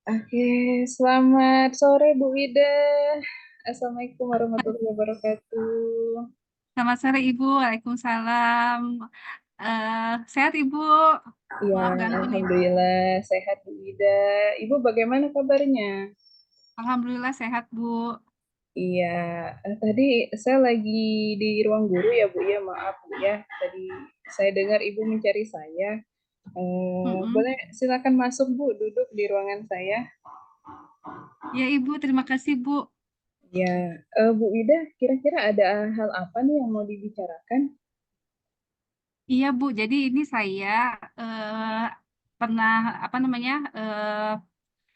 Oke, selamat sore Bu Ida. Assalamualaikum warahmatullahi wabarakatuh. Selamat sore Ibu, Waalaikumsalam. Sehat Ibu? Ya, Maaf ganggu nih. Alhamdulillah sehat Bu Ida. Ibu bagaimana kabarnya? Alhamdulillah sehat Bu. Iya, tadi saya lagi di ruang guru ya Bu ya, maaf Bu ya. Tadi saya dengar Ibu mencari saya. Mm-mm. Boleh silakan masuk Bu, duduk di ruangan saya. Ya Ibu, terima kasih Bu. Ya, Bu Ida, kira-kira ada hal apa nih yang mau dibicarakan? Iya Bu, jadi ini saya eh, pernah apa namanya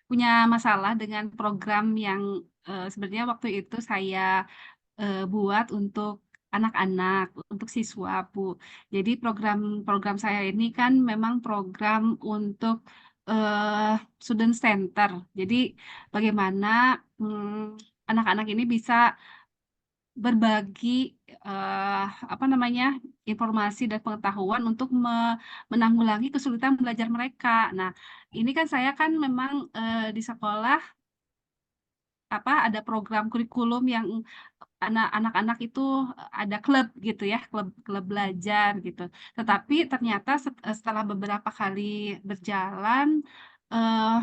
punya masalah dengan program yang sebenarnya waktu itu saya buat untuk anak-anak, untuk siswa, Bu. Jadi program saya ini kan memang program untuk eh, student center. Jadi bagaimana anak-anak ini bisa berbagi apa namanya informasi dan pengetahuan untuk menanggulangi kesulitan belajar mereka. Nah, ini kan saya kan memang di sekolah apa ada program kurikulum yang anak-anak itu ada klub gitu ya, klub klub belajar gitu. Tetapi ternyata setelah beberapa kali berjalan, eh,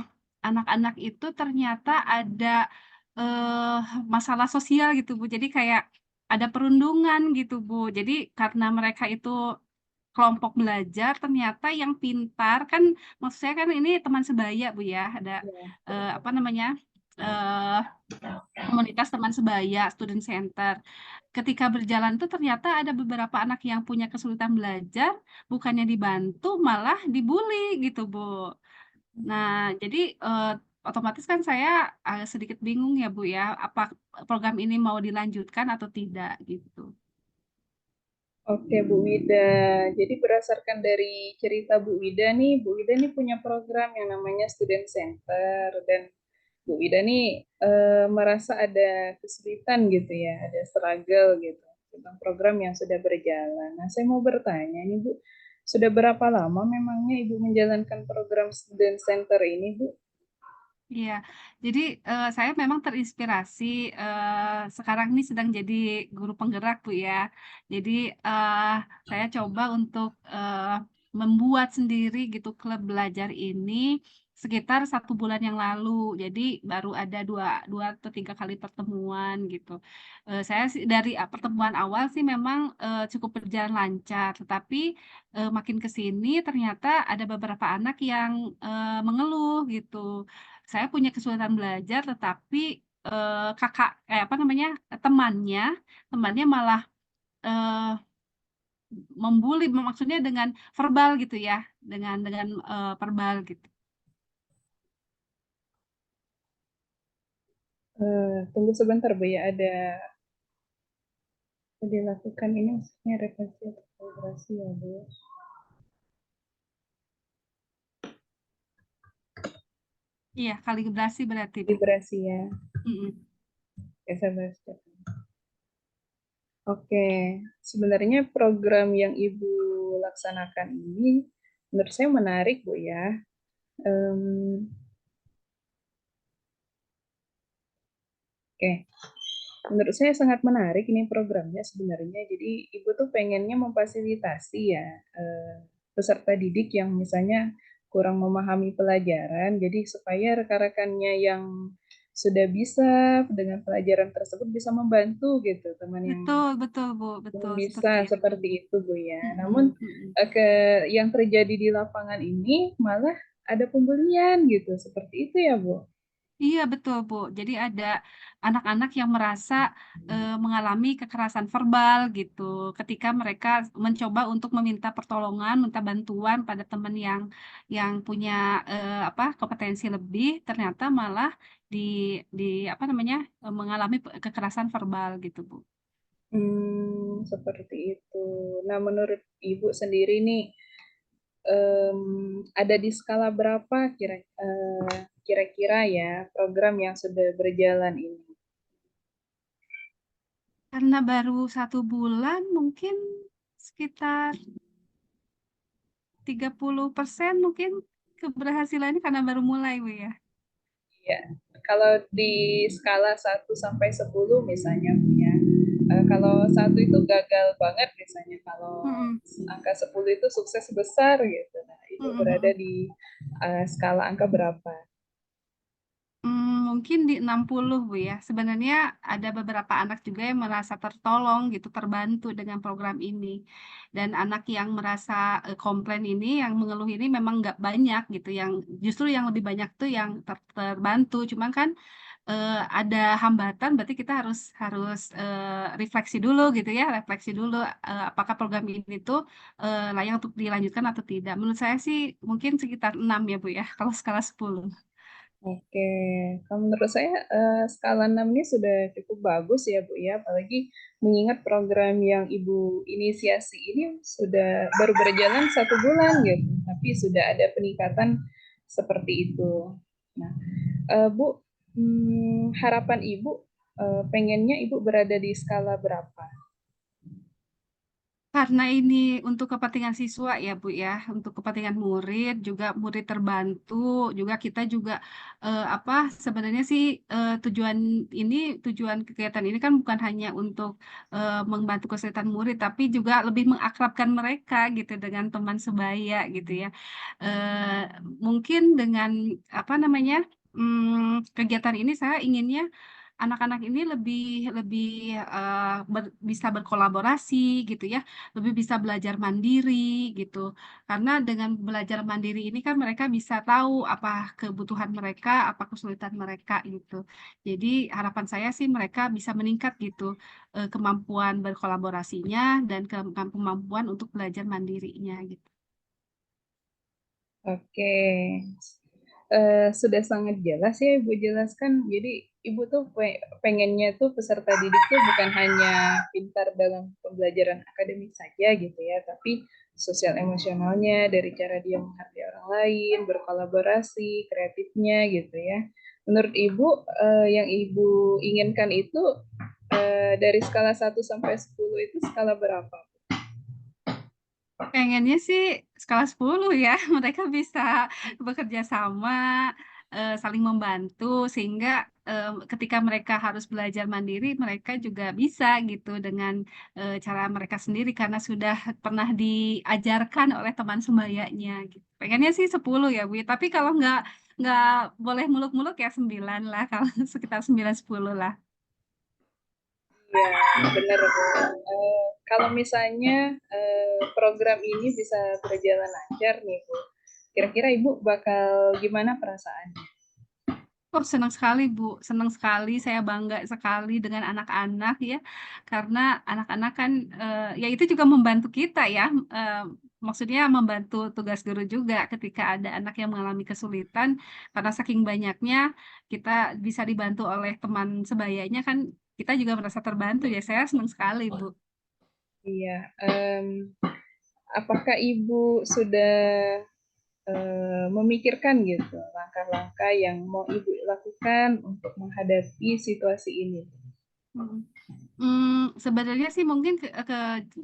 anak-anak itu ternyata ada eh, masalah sosial gitu Bu. Jadi kayak ada perundungan gitu Bu. Jadi karena mereka itu kelompok belajar, ternyata yang pintar kan, maksud saya kan ini teman sebaya Bu ya, ada Ya. apa namanya? eh, Komunitas teman sebaya, student center. Ketika berjalan tuh ternyata ada beberapa anak yang punya kesulitan belajar, bukannya dibantu malah dibully gitu, Bu. Nah, jadi otomatis kan saya agak sedikit bingung ya, Bu ya, apa program ini mau dilanjutkan atau tidak gitu. Oke, Bu Wida. Jadi berdasarkan dari cerita Bu Wida nih, Bu Wida nih punya program yang namanya Student Center dan Bu Wida nih merasa ada kesulitan gitu ya, ada struggle gitu tentang program yang sudah berjalan. Nah, saya mau bertanya nih Bu, sudah berapa lama memangnya Ibu menjalankan program Student Center ini, Bu? Iya, jadi saya memang terinspirasi sekarang ini sedang jadi guru penggerak Bu ya. Jadi saya coba untuk membuat sendiri gitu klub belajar ini sekitar 1 bulan yang lalu. Jadi baru ada dua atau 3 kali pertemuan gitu. Saya sih dari pertemuan awal sih memang cukup berjalan lancar, tetapi makin ke sini ternyata ada beberapa anak yang mengeluh gitu, saya punya kesulitan belajar tetapi apa namanya temannya temannya malah eh, membuli, maksudnya dengan verbal gitu ya, dengan verbal gitu. Tunggu sebentar Bu ya, ada dilakukan ini maksudnya refleksi atau kolaborasi ya Bu ya. Iya, kalibrasi berarti Bu. Vibrasi ya. Mm-mm. Oke, saya bahas. Oke, sebenarnya program yang Ibu laksanakan ini menurut saya menarik, Bu ya. Em, oke, menurut saya sangat menarik ini programnya sebenarnya. Jadi Ibu tuh pengennya memfasilitasi ya peserta didik yang misalnya kurang memahami pelajaran, jadi supaya rekan-rekannya yang sudah bisa dengan pelajaran tersebut bisa membantu gitu teman yang Betul betul Bu, belum betul bisa seperti itu. seperti itu Bu ya. Namun Mm-mm, mm-mm. yang terjadi di lapangan ini malah ada pembelian gitu. Seperti itu ya Bu. Iya betul Bu. Jadi ada anak-anak yang merasa mengalami kekerasan verbal gitu. Ketika mereka mencoba untuk meminta pertolongan, minta bantuan pada teman yang punya apa kompetensi lebih, ternyata malah di di apa namanya mengalami kekerasan verbal gitu Bu. Seperti itu. Nah, menurut Ibu sendiri nih, ada di skala berapa kira-kira ya program yang sudah berjalan ini? Karena baru 1 bulan mungkin sekitar 30% mungkin keberhasilannya karena baru mulai Bu ya. Ya, kalau di skala 1 sampai 10 misalnya Bu ya, kalau satu itu gagal banget misalnya, kalau Mm-mm. angka 10 itu sukses besar gitu. Nah, Ibu berada Mm-mm. di skala angka berapa? Mungkin di 60 Bu ya. Sebenarnya ada beberapa anak juga yang merasa tertolong gitu, terbantu dengan program ini. Dan anak yang merasa komplain ini, yang mengeluh ini memang nggak banyak gitu. Yang justru yang lebih banyak tuh yang terbantu. Cuman kan ada hambatan, berarti kita harus harus refleksi dulu gitu ya, refleksi dulu apakah program ini tuh layak untuk dilanjutkan atau tidak. Menurut saya sih mungkin sekitar 6 ya Bu ya, kalau skala 10. Oke, kalau menurut saya skala 6 ini sudah cukup bagus ya Bu ya, apalagi mengingat program yang Ibu inisiasi ini sudah baru berjalan 1 bulan gitu, tapi sudah ada peningkatan seperti itu. Nah, Bu, harapan Ibu pengennya Ibu berada di skala berapa? Karena ini untuk kepentingan siswa ya Bu ya, untuk kepentingan murid juga murid terbantu, juga kita juga apa sebenarnya sih tujuan ini tujuan kegiatan ini kan bukan hanya untuk membantu kesulitan murid, tapi juga lebih mengakrabkan mereka gitu dengan teman sebaya gitu ya. Eh, Mungkin dengan apa namanya kegiatan ini saya inginnya anak-anak ini lebih lebih bisa berkolaborasi gitu ya, lebih bisa belajar mandiri gitu. Karena dengan belajar mandiri ini kan mereka bisa tahu apa kebutuhan mereka, apa kesulitan mereka gitu. Jadi harapan saya sih mereka bisa meningkat gitu kemampuan berkolaborasinya dan kemampuan untuk belajar mandirinya gitu. Oke, sudah sangat jelas ya Ibu jelaskan. Jadi Ibu tuh pengennya tuh peserta didik tuh bukan hanya pintar dalam pembelajaran akademik saja gitu ya, tapi sosial emosionalnya dari cara dia menghargai orang lain, berkolaborasi, kreatifnya gitu ya. Menurut Ibu, yang Ibu inginkan itu dari skala 1 sampai 10 itu skala berapa? Pengennya sih skala 10 ya, mereka bisa bekerja sama, saling membantu, sehingga ketika mereka harus belajar mandiri, mereka juga bisa gitu dengan cara mereka sendiri karena sudah pernah diajarkan oleh teman sebayanya gitu. Pengennya sih 10 ya Bu, tapi kalau nggak boleh muluk-muluk ya 9 lah, kalau sekitar 9-10 lah. Ya, benar Bu. Kalau misalnya program ini bisa berjalan lancar nih Bu, kira-kira Ibu bakal gimana perasaannya? Oh, senang sekali, Bu. Senang sekali, saya bangga sekali dengan anak-anak ya. Karena anak-anak kan, ya itu juga membantu kita ya. eh, Maksudnya membantu tugas guru juga ketika ada anak yang mengalami kesulitan. Karena saking banyaknya, kita bisa dibantu oleh teman sebayanya kan, kita juga merasa terbantu ya. Saya senang sekali, Bu. Iya, apakah Ibu sudah memikirkan gitu langkah-langkah yang mau Ibu lakukan untuk menghadapi situasi ini? Hmm. Sebenarnya sih mungkin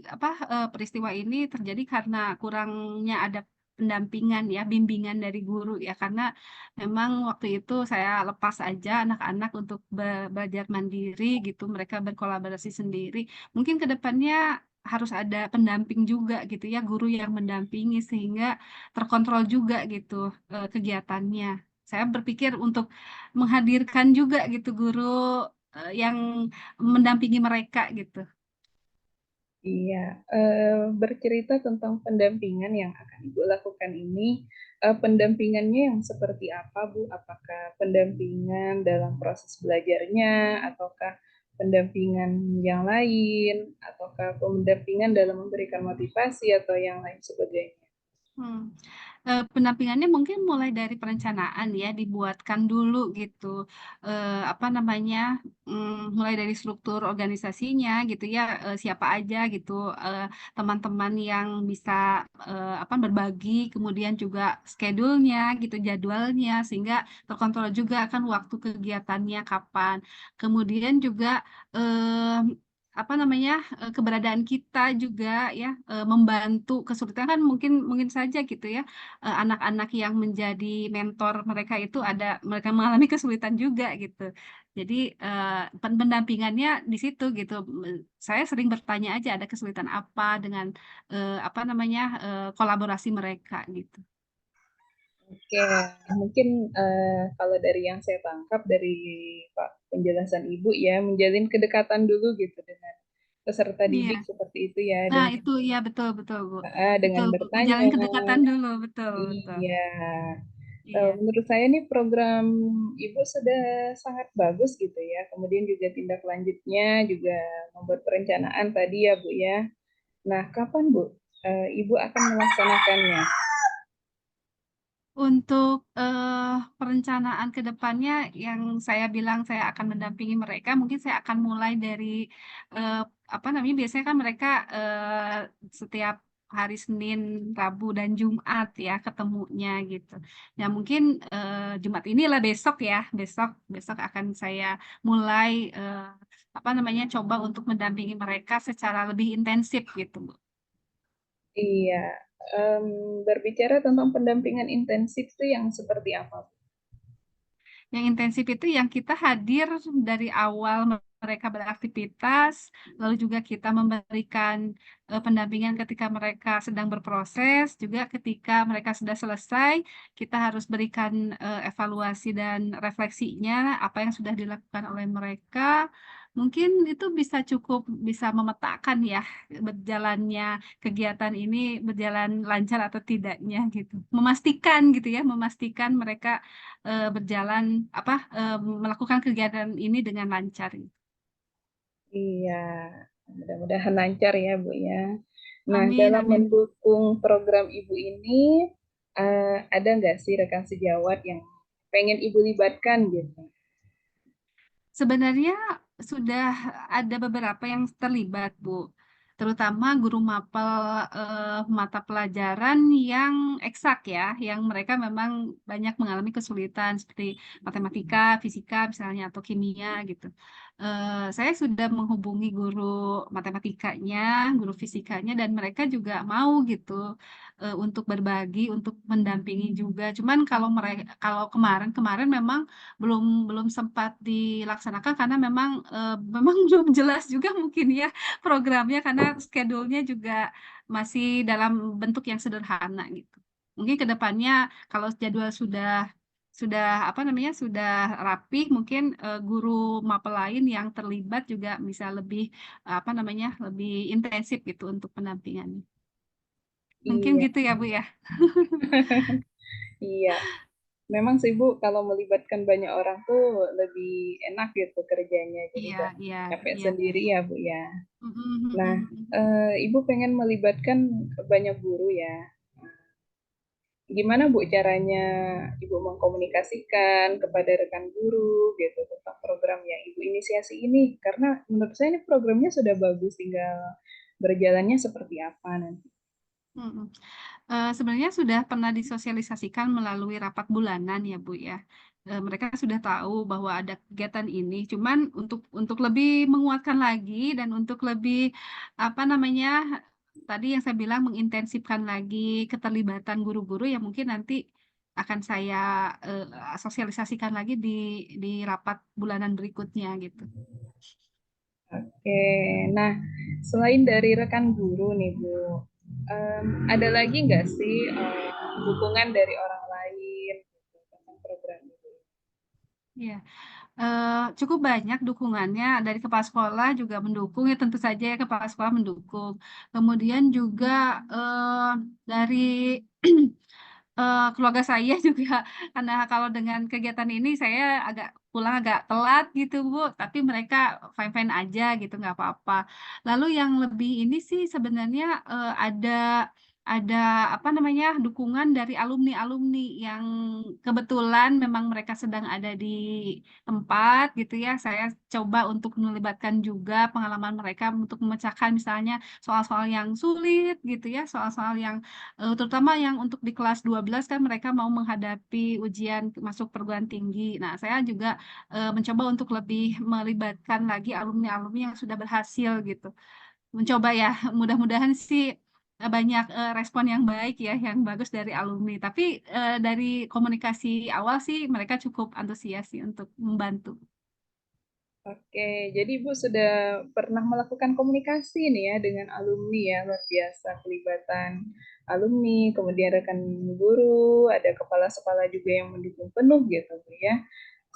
apa peristiwa ini terjadi karena kurangnya ada pendampingan ya, bimbingan dari guru ya karena memang waktu itu saya lepas aja anak-anak untuk belajar mandiri gitu, mereka berkolaborasi sendiri. Mungkin ke depannya harus ada pendamping juga gitu ya, guru yang mendampingi sehingga terkontrol juga gitu kegiatannya. Saya berpikir untuk menghadirkan juga gitu guru yang mendampingi mereka gitu. Iya, bercerita tentang pendampingan yang akan Ibu lakukan ini, pendampingannya yang seperti apa, Bu? Apakah pendampingan dalam proses belajarnya, ataukah pendampingan yang lain, ataukah pendampingan dalam memberikan motivasi atau yang lain sebagainya? Hmm. Pendampingannya mungkin mulai dari perencanaan ya, dibuatkan dulu gitu. Apa namanya, mulai dari struktur organisasinya gitu ya, siapa aja gitu, teman-teman yang bisa apa berbagi, kemudian juga schedule-nya gitu, jadwalnya, sehingga terkontrol juga kan waktu kegiatannya kapan. Kemudian juga apa namanya, keberadaan kita juga ya, membantu kesulitan kan mungkin mungkin saja gitu ya, anak-anak yang menjadi mentor mereka itu mereka mengalami kesulitan juga gitu. Jadi, pendampingannya di situ gitu, saya sering bertanya aja ada kesulitan apa dengan, apa namanya, kolaborasi mereka gitu. Oke, mungkin kalau dari yang saya tangkap dari Pak penjelasan Ibu ya, menjalin kedekatan dulu gitu dengan peserta Iya. didik seperti itu ya, Nah dengan itu, iya betul betul, Bu. dengan Betul, Bu, bertanya. menjalin kedekatan dulu, betul betul. Iya, Iya. menurut saya nih program Ibu sudah sangat bagus gitu ya. Kemudian juga tindak lanjutnya juga membuat perencanaan tadi ya Bu ya. Nah, kapan Bu Ibu akan melaksanakannya? Untuk, perencanaan ke depannya yang saya bilang saya akan mendampingi mereka, mungkin saya akan mulai dari, apa namanya, biasanya kan mereka, setiap hari Senin, Rabu, dan Jumat ya ketemunya gitu. Ya mungkin, Jumat inilah besok ya, besok besok akan saya mulai, apa namanya, coba untuk mendampingi mereka secara lebih intensif gitu, Bu. Iya, em, berbicara tentang pendampingan intensif itu yang seperti apa? Yang intensif itu yang kita hadir dari awal mereka beraktivitas, lalu juga kita memberikan, pendampingan ketika mereka sedang berproses, juga ketika mereka sudah selesai, kita harus berikan, evaluasi dan refleksinya, apa yang sudah dilakukan oleh mereka. Mungkin itu bisa memetakan ya, berjalannya kegiatan ini berjalan lancar atau tidaknya gitu. Memastikan gitu ya, memastikan mereka melakukan kegiatan ini dengan lancar gitu. Iya, mudah-mudahan lancar ya, Bu ya. Nah, Amin dalam amin, Bu. mendukung program Ibu ini, ada nggak sih rekan sejawat yang pengen Ibu libatkan gitu? Sebenarnya sudah ada beberapa yang terlibat, Bu. Terutama guru mapel, mata pelajaran yang eksak ya, yang mereka memang banyak mengalami kesulitan seperti matematika, fisika misalnya, atau kimia gitu. Saya sudah menghubungi guru matematikanya, guru fisikanya, dan mereka juga mau gitu, untuk berbagi, untuk mendampingi juga. Cuman kalau kemarin-kemarin memang belum belum sempat dilaksanakan karena memang, memang belum jelas juga mungkin ya programnya karena schedule-nya juga masih dalam bentuk yang sederhana gitu. Mungkin ke depannya kalau jadwal apa namanya, sudah rapih mungkin, guru mapel lain yang terlibat juga bisa lebih, apa namanya, lebih intensif gitu untuk pendampingannya. Mungkin Iya, gitu ya, Bu, ya? iya. Memang sih Bu, kalau melibatkan banyak orang tuh lebih enak gitu kerjanya, jadi Iya nggak iya capek iya. sendiri ya Bu ya. Mhm Nah, mhm mhm. Ibu pengen melibatkan banyak guru ya. Gimana Bu caranya Ibu mengkomunikasikan kepada rekan guru gitu tentang program yang Ibu inisiasi ini? Karena menurut saya ini programnya sudah bagus, tinggal berjalannya seperti apa nanti. Mhm. Sebenarnya sudah pernah disosialisasikan melalui rapat bulanan ya, Bu, ya. Mereka sudah tahu bahwa ada kegiatan ini, cuman untuk lebih menguatkan lagi dan untuk lebih, apa namanya, tadi yang saya bilang mengintensifkan lagi keterlibatan guru-guru yang mungkin nanti akan saya, sosialisasikan lagi di rapat bulanan berikutnya gitu. Oke, nah selain dari rekan guru nih Bu, ada lagi nggak sih dukungan dari orang lain gitu, tentang program ini? Iya. Cukup banyak dukungannya dari kepala sekolah juga mendukung ya tentu saja ya kepala sekolah mendukung. Kemudian juga, dari, keluarga saya juga karena kalau dengan kegiatan ini saya pulang agak telat gitu, Bu, tapi mereka fine-fine aja gitu, nggak apa-apa. Lalu yang lebih ini sih sebenarnya, ada ada apa namanya dukungan dari alumni-alumni yang kebetulan memang mereka sedang ada di tempat gitu ya. Saya coba untuk melibatkan juga pengalaman mereka untuk memecahkan misalnya soal-soal yang sulit gitu ya, soal-soal yang terutama yang untuk di kelas 12 kan mereka mau menghadapi ujian masuk perguruan tinggi. Nah, saya juga mencoba untuk lebih melibatkan lagi alumni-alumni yang sudah berhasil gitu. Mencoba ya, mudah-mudahan sih banyak respon yang baik ya, yang bagus dari alumni. Tapi dari komunikasi awal sih mereka cukup antusias sih untuk membantu. Oke, jadi Ibu sudah pernah melakukan komunikasi nih ya dengan alumni ya, luar biasa pelibatan alumni, kemudian rekan guru, ada kepala sekolah juga yang mendukung penuh gitu Bu ya.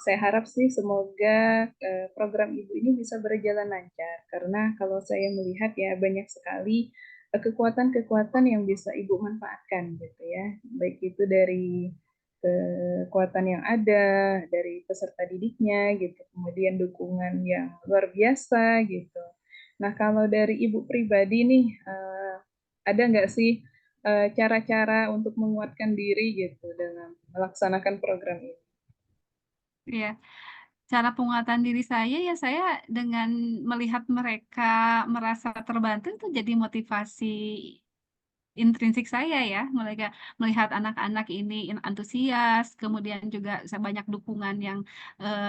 Saya harap sih semoga program Ibu ini bisa berjalan lancar, karena kalau saya melihat ya banyak sekali kekuatan-kekuatan yang bisa Ibu manfaatkan gitu ya, baik itu dari kekuatan yang ada dari peserta didiknya gitu, kemudian dukungan yang luar biasa gitu. Nah, kalau dari Ibu pribadi nih, ada nggak sih cara-cara untuk menguatkan diri gitu dalam melaksanakan program ini? Ya, cara penguatan diri saya dengan melihat mereka merasa terbantu itu jadi motivasi intrinsik saya ya, mereka melihat anak-anak ini antusias, kemudian juga banyak dukungan yang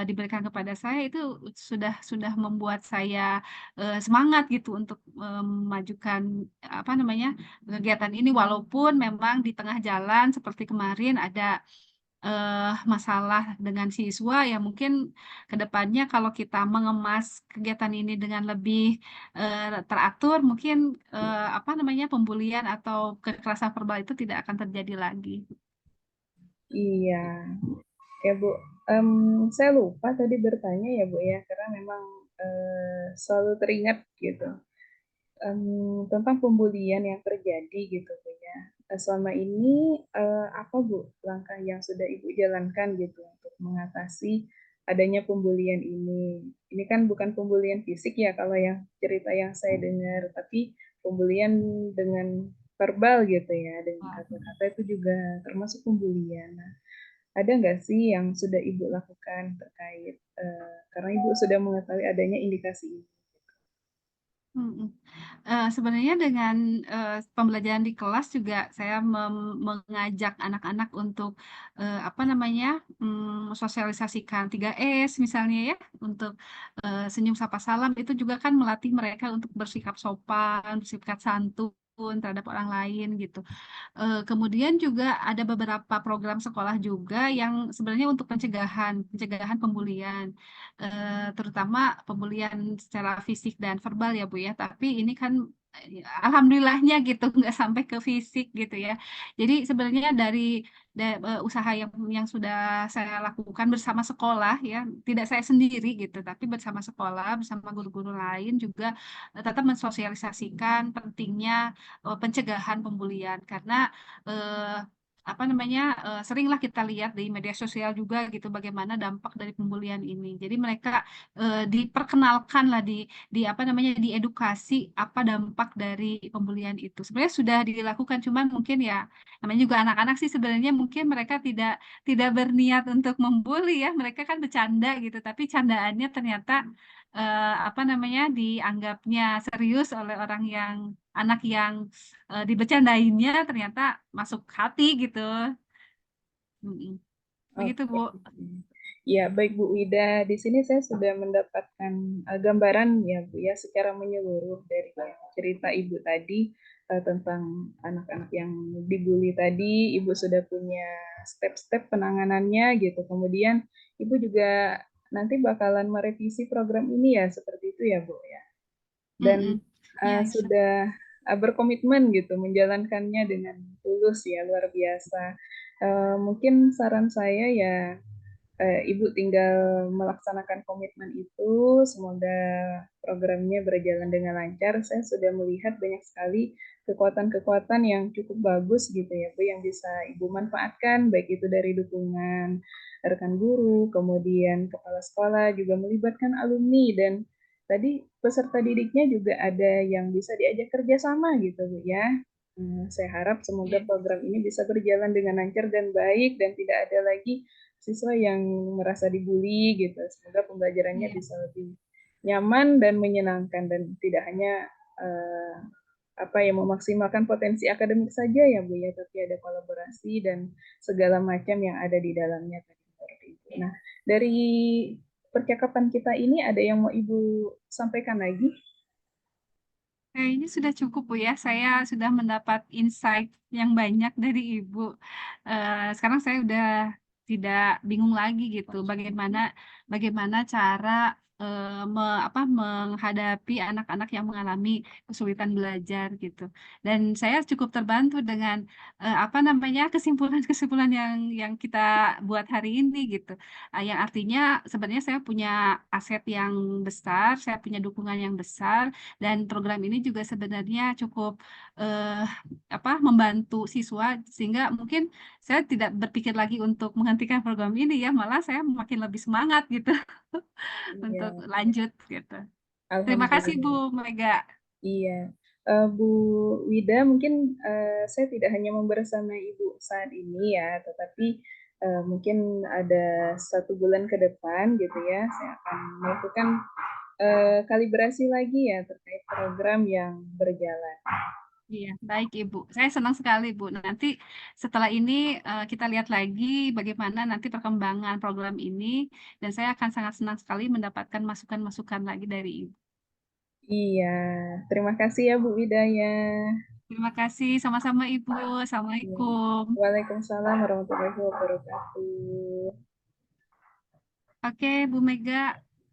diberikan kepada saya itu sudah membuat saya semangat gitu untuk memajukan apa namanya kegiatan ini walaupun memang di tengah jalan seperti kemarin ada masalah dengan siswa ya mungkin ke depannya kalau kita mengemas kegiatan ini dengan lebih teratur mungkin apa namanya pembulian atau kekerasan verbal itu tidak akan terjadi lagi. Iya, ya Bu. Em, saya lupa tadi bertanya ya Bu ya, karena memang selalu teringat gitu tentang pembulian yang terjadi gitu Bu ya. Selama ini apa Bu langkah yang sudah Ibu jalankan gitu untuk mengatasi adanya pembulian ini? Ini kan bukan pembulian fisik ya kalau yang cerita yang saya dengar, tapi pembulian dengan verbal gitu ya, dengan kata-kata itu juga termasuk pembulian. Nah, ada nggak sih yang sudah Ibu lakukan terkait, karena Ibu sudah mengetahui adanya indikasi ini? Mhm. Sebenarnya dengan, pembelajaran di kelas juga saya mengajak anak-anak untuk, apa namanya, sosialisasikan 3S misalnya ya, untuk, senyum, sapa, salam, itu juga kan melatih mereka untuk bersikap sopan, bersikap santun terhadap orang lain gitu. Kemudian juga ada beberapa program sekolah juga yang sebenarnya untuk pencegahan pembulian, terutama pembulian secara fisik dan verbal ya Bu ya. Tapi ini kan alhamdulillahnya gitu nggak sampai ke fisik gitu ya. Jadi sebenarnya dari usaha yang sudah saya lakukan bersama sekolah ya, tidak saya sendiri gitu, tapi bersama sekolah, bersama guru-guru lain juga tetap mensosialisasikan pentingnya pencegahan pembulian karena eh, apa namanya seringlah kita lihat di media sosial juga gitu bagaimana dampak dari pembulian ini. Jadi mereka diperkenalkan lah di apa namanya diedukasi apa dampak dari pembulian itu. Sebenarnya sudah dilakukan cuman mungkin ya namanya juga anak-anak sih sebenarnya mungkin mereka tidak berniat untuk membuli ya. Mereka kan bercanda gitu tapi candaannya ternyata apa namanya dianggapnya serius oleh orang yang anak yang dibecandainnya ternyata masuk hati gitu. Mm-mm. Begitu, Oke. Bu. Ya, baik Bu Wida. Di sini saya sudah mendapatkan gambaran ya Bu ya secara menyeluruh dari cerita Ibu tadi tentang anak-anak yang dibully tadi. Ibu sudah punya step-step penanganannya gitu. Kemudian Ibu juga nanti bakalan merevisi program ini ya seperti itu ya Bu ya. Dan Mm-mm. Ya, insya sudah berkomitmen gitu menjalankannya dengan tulus ya luar biasa. Mungkin saran saya ya Ibu tinggal melaksanakan komitmen itu. Semoga programnya berjalan dengan lancar. Saya sudah melihat banyak sekali kekuatan-kekuatan yang cukup bagus gitu ya, Bu, yang bisa Ibu manfaatkan, baik itu dari dukungan rekan guru, kemudian kepala sekolah, juga melibatkan alumni, dan tadi peserta didiknya juga ada yang bisa diajak kerjasama gitu, Bu, ya. Saya harap semoga Iya, program ini bisa berjalan dengan lancar dan baik dan tidak ada lagi siswa yang merasa dibully gitu. Semoga pembelajarannya iya. bisa lebih nyaman dan menyenangkan dan tidak hanya eh, apa ya memaksimalkan potensi akademik saja ya Bu ya, tapi ada kolaborasi dan segala macam yang ada di dalamnya tadi seperti itu. Iya. Nah, dari percakapan kita ini ada yang mau Ibu sampaikan lagi? Kayaknya sudah cukup Bu ya. Saya sudah mendapat insight yang banyak dari Ibu. Sekarang saya udah tidak bingung lagi gitu. Bagaimana bagaimana cara menghadapi anak-anak yang mengalami kesulitan belajar gitu. Dan saya cukup terbantu dengan apa namanya kesimpulan-kesimpulan yang kita buat hari ini gitu. Yang artinya sebenarnya saya punya aset yang besar, saya punya dukungan yang besar dan program ini juga sebenarnya cukup eh, membantu siswa sehingga mungkin saya tidak berpikir lagi untuk menghentikan program ini ya, malah saya makin lebih semangat gitu Iya, untuk lanjut gitu. Terima kasih Bu Alhamdulillah. Mega. Iya, Bu Wida, mungkin saya tidak hanya membersamai Ibu saat ini ya, tetapi mungkin ada 1 bulan ke depan gitu ya, saya akan melakukan kalibrasi lagi ya terkait program yang berjalan. Iya, baik Ibu. Saya senang sekali Bu. Nanti setelah ini kita lihat lagi bagaimana nanti perkembangan program ini dan saya akan sangat senang sekali mendapatkan masukan-masukan lagi dari Ibu. Iya, terima kasih ya Bu Widaya. Terima kasih sama-sama Ibu. Iya. Assalamualaikum. Waalaikumsalam warahmatullahi wabarakatuh. Oke, Bu Mega.